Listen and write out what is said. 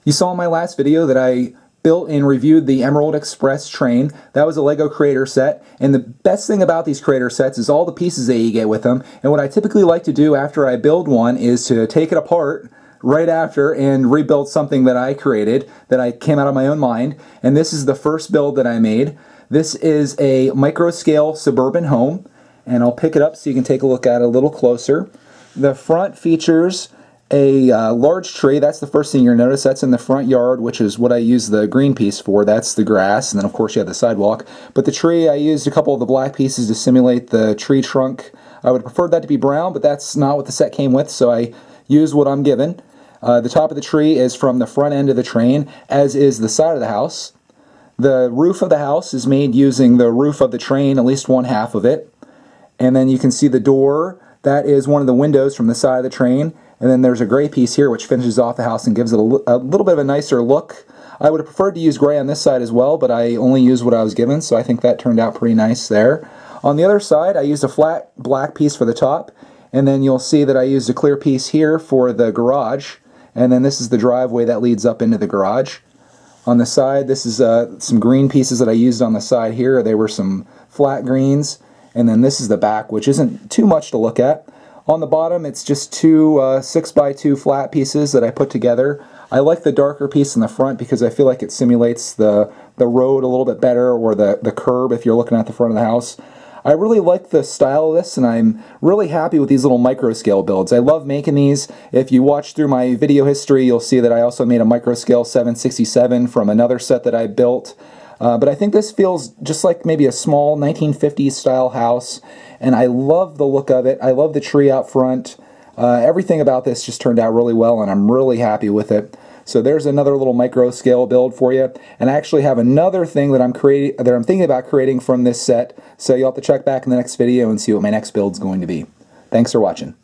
You saw in my last video that I built and reviewed the Emerald Express train. That was a Lego creator set, and the best thing about these creator sets is all the pieces that you get with them. And what I typically like to do after I build one is to take it apart right after and rebuild something that I created, that I came out of my own mind. And this is the first build that I made. This is a Microscale Suburban home, and I'll pick it up so you can take a look at it a little closer. The front features a large tree. That's the first thing you're gonna notice. That's in the front yard, which is what I use the green piece for. That's the grass, and then of course you have the sidewalk. But the tree, I used a couple of the black pieces to simulate the tree trunk. I would have preferred that to be brown, but that's not what the set came with, so I used what I'm given. The top of the tree is from the front end of the train, as is the side of the house. The roof of the house is made using the roof of the train, at least one half of it. And then you can see the door. That is one of the windows from the side of the train. And then there's a gray piece here which finishes off the house and gives it a little bit of a nicer look. I would have preferred to use gray on this side as well, but I only used what I was given, so I think that turned out pretty nice there. On the other side, I used a flat black piece for the top, and then you'll see that I used a clear piece here for the garage, and then this is the driveway that leads up into the garage. On the side, this is some green pieces that I used on the side here. They were some flat greens, and then this is the back, which isn't too much to look at. On the bottom, it's just two 6x2 flat pieces that I put together. I like the darker piece in the front because I feel like it simulates the road a little bit better, or the curb if you're looking at the front of the house. I really like the style of this, and I'm really happy with these little Microscale builds. I love making these. If you watch through my video history, you'll see that I also made a Microscale 767 from another set that I built. But I think this feels just like maybe a small 1950s style house, and I love the look of it. I love the tree out front. Everything about this just turned out really well, and I'm really happy with it. So there's another little Microscale build for you, and I actually have another thing that I'm thinking about creating from this set. So you'll have to check back in the next video and see what my next build is going to be. Thanks for watching.